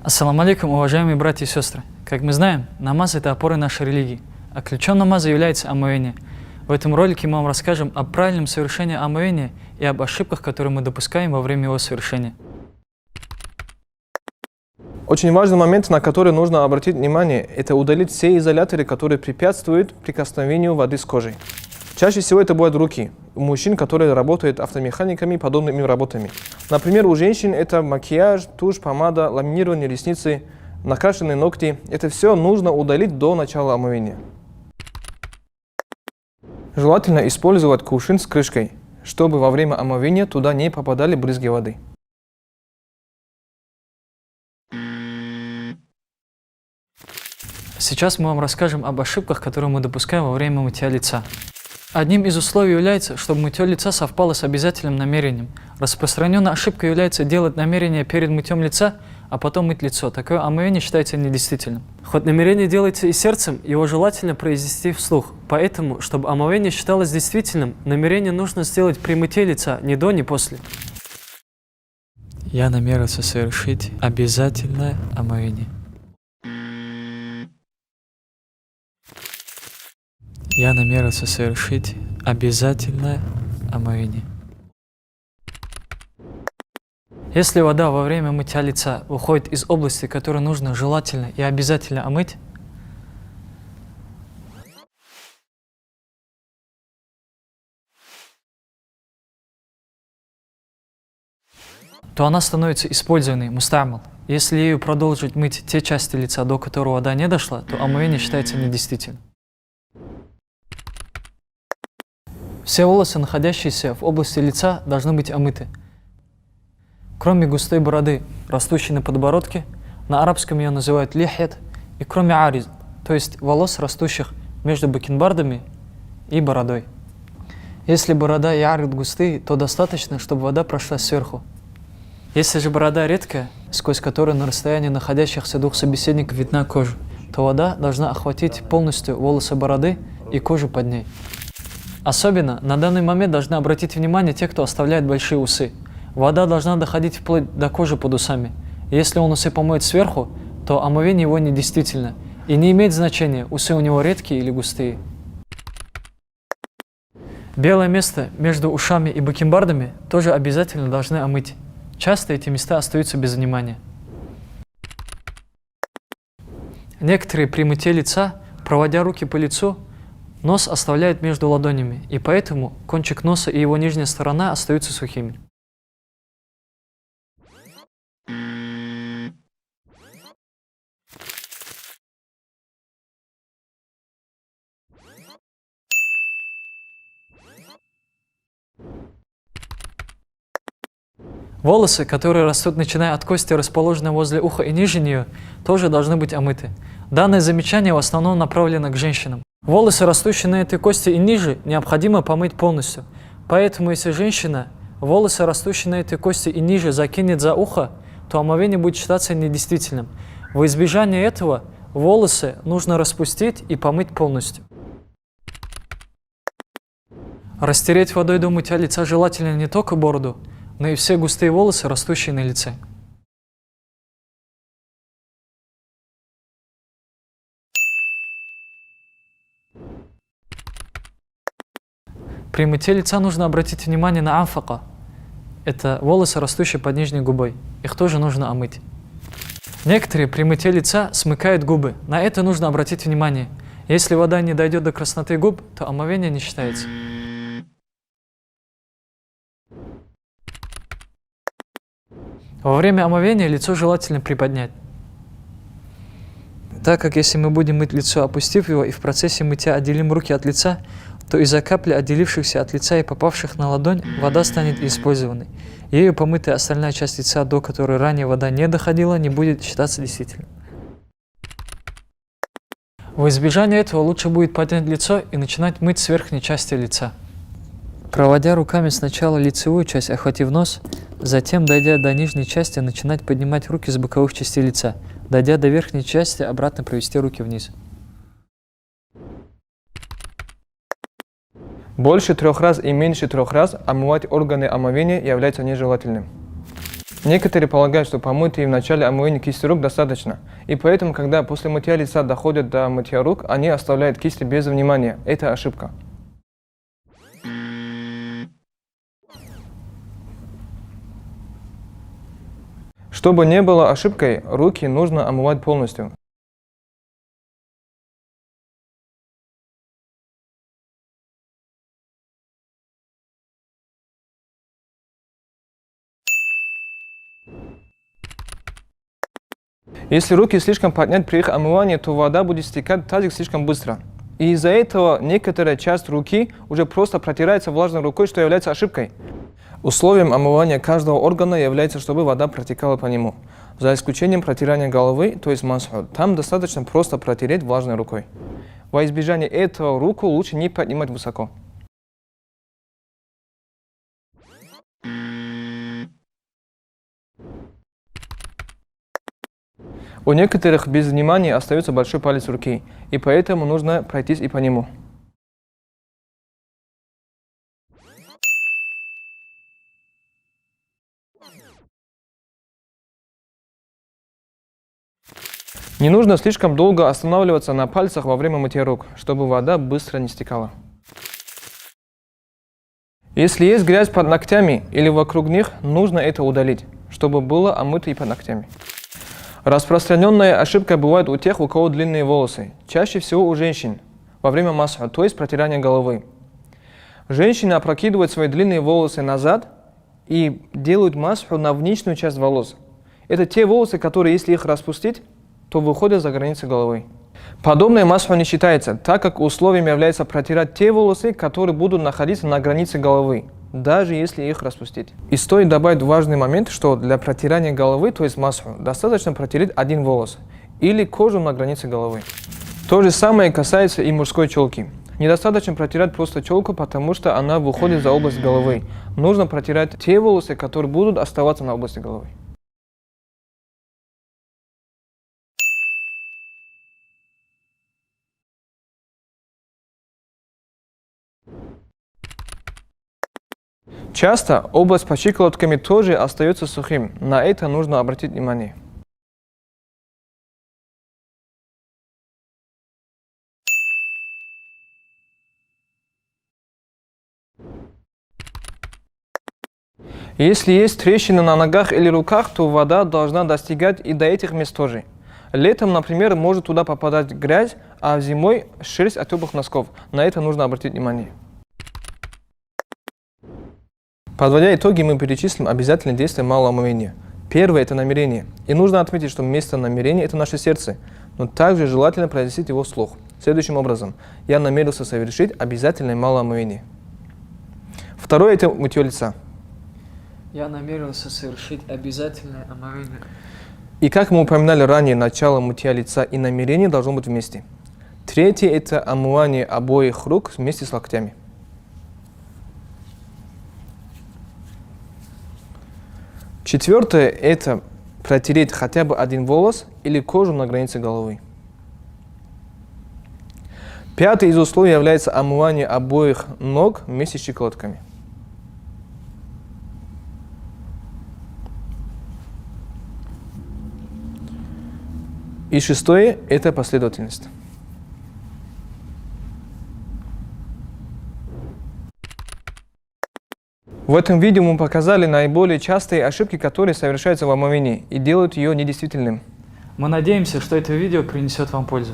Ассаламу алейкум, уважаемые братья и сестры. Как мы знаем, намаз – это опора нашей религии, а ключом намаза является омовение. В этом ролике мы вам расскажем о правильном совершении омовения и об ошибках, которые мы допускаем во время его совершения. Очень важный момент, на который нужно обратить внимание, это удалить все изоляторы, которые препятствуют прикосновению воды с кожей. Чаще всего это бывают руки у мужчин, которые работают автомеханиками и подобными работами. Например, у женщин это макияж, тушь, помада, ламинирование ресницы, накрашенные ногти. Это все нужно удалить до начала омовения. Желательно использовать кувшин с крышкой, чтобы во время омовения туда не попадали брызги воды. Сейчас мы вам расскажем об ошибках, которые мы допускаем во время мытья лица. Одним из условий является, чтобы мытье лица совпало с обязательным намерением. Распространенная ошибка является делать намерение перед мытьем лица, а потом мыть лицо. Такое омовение считается недействительным. Хоть намерение делается и сердцем, его желательно произнести вслух. Поэтому, чтобы омовение считалось действительным, намерение нужно сделать при мытье лица, ни до, ни после. Я намерился совершить обязательное омовение. Я намерился совершить обязательное омовение. Если вода во время мытья лица уходит из области, которую нужно желательно и обязательно омыть, то она становится использованной, мустамал. Если ею продолжить мыть те части лица, до которых вода не дошла, то омовение считается недействительным. Все волосы, находящиеся в области лица, должны быть омыты. Кроме густой бороды, растущей на подбородке, на арабском ее называют лихьят, и кроме ариз, то есть волос, растущих между бакенбардами и бородой. Если борода и арид густые, то достаточно, чтобы вода прошла сверху. Если же борода редкая, сквозь которую на расстоянии находящихся двух собеседников видна кожа, то вода должна охватить полностью волосы бороды и кожу под ней. Особенно на данный момент должны обратить внимание те, кто оставляет большие усы. Вода должна доходить вплоть до кожи под усами. Если он усы помоет сверху, то омовение его недействительно. И не имеет значения, усы у него редкие или густые. Белое место между ушами и бакенбардами тоже обязательно должны омыть. Часто эти места остаются без внимания. Некоторые при мытье лица, проводя руки по лицу, нос оставляют между ладонями, и поэтому кончик носа и его нижняя сторона остаются сухими. Волосы, которые растут начиная от кости, расположенной возле уха и ниже нее, тоже должны быть омыты. Данное замечание в основном направлено к женщинам. Волосы, растущие на этой кости и ниже, необходимо помыть полностью. Поэтому, если женщина волосы, растущие на этой кости и ниже, закинет за ухо, то омовение будет считаться недействительным. Во избежание этого волосы нужно распустить и помыть полностью. Растереть водой до мытья лица желательно не только бороду, но и все густые волосы, растущие на лице. При мытье лица нужно обратить внимание на амфака. Это волосы, растущие под нижней губой. Их тоже нужно омыть. Некоторые при мытье лица смыкают губы. На это нужно обратить внимание. Если вода не дойдет до красноты губ, то омовение не считается. Во время омовения лицо желательно приподнять. Так как если мы будем мыть лицо, опустив его, и в процессе мытья отделим руки от лица, то из-за капли, отделившихся от лица и попавших на ладонь, вода станет использованной. Ею помытая остальная часть лица, до которой ранее вода не доходила, не будет считаться действительной. Во избежание этого лучше будет поднять лицо и начинать мыть с верхней части лица. Проводя руками сначала лицевую часть, охватив нос, затем, дойдя до нижней части, начинать поднимать руки с боковых частей лица. Дойдя до верхней части, обратно провести руки вниз. Больше 3 раз и меньше 3 раз омывать органы омовения является нежелательным. Некоторые полагают, что помытые в начале омывания кисти рук достаточно, и поэтому, когда после мытья лица доходят до мытья рук, они оставляют кисти без внимания. Это ошибка. Чтобы не было ошибкой, руки нужно омывать полностью. Если руки слишком поднять при их омывании, то вода будет стекать в тазик слишком быстро. И из-за этого некоторая часть руки уже просто протирается влажной рукой, что является ошибкой. Условием омывания каждого органа является, чтобы вода протекала по нему. За исключением протирания головы, то есть масху. Там достаточно просто протереть влажной рукой. Во избежание этого руку лучше не поднимать высоко. У некоторых без внимания остается большой палец руки, и поэтому нужно пройтись и по нему. Не нужно слишком долго останавливаться на пальцах во время мытья рук, чтобы вода быстро не стекала. Если есть грязь под ногтями или вокруг них, нужно это удалить, чтобы было омыто и под ногтями. Распространенная ошибка бывает у тех, у кого длинные волосы, чаще всего у женщин, во время масха, то есть протирания головы. Женщины опрокидывают свои длинные волосы назад и делают масху на внешнюю часть волос. Это те волосы, которые, если их распустить, то выходят за границы головы. Подобная масха не считается, так как условием является протирать те волосы, которые будут находиться на границе головы, даже если их распустить. И стоит добавить важный момент, что для протирания головы, то есть масху, достаточно протереть один волос или кожу на границе головы. То же самое касается и мужской челки. Недостаточно протирать просто челку, потому что она выходит за область головы. Нужно протирать те волосы, которые будут оставаться на области головы. Часто область под щиколотками тоже остается сухим. На это нужно обратить внимание. Если есть трещины на ногах или руках, то вода должна достигать и до этих мест тоже. Летом, например, может туда попадать грязь, а зимой шерсть от теплых носков. На это нужно обратить внимание. Подводя итоги, мы перечислим обязательные действия малого омовения. Первое – это намерение. И нужно отметить, что место намерения – это наше сердце, но также желательно произнести его вслух. Следующим образом. Я намерился совершить обязательное малое омовение. Второе – это мытье лица. Я намерился совершить обязательное омовение. И как мы упоминали ранее, начало мытья лица и намерение должно быть вместе. Третье – это омывание обоих рук вместе с локтями. Четвертое – это протереть хотя бы один волос или кожу на границе головы. Пятое из условий является омывание обоих ног вместе с щиколотками. И шестое – это последовательность. В этом видео мы показали наиболее частые ошибки, которые совершаются в омовении и делают ее недействительным. Мы надеемся, что это видео принесет вам пользу.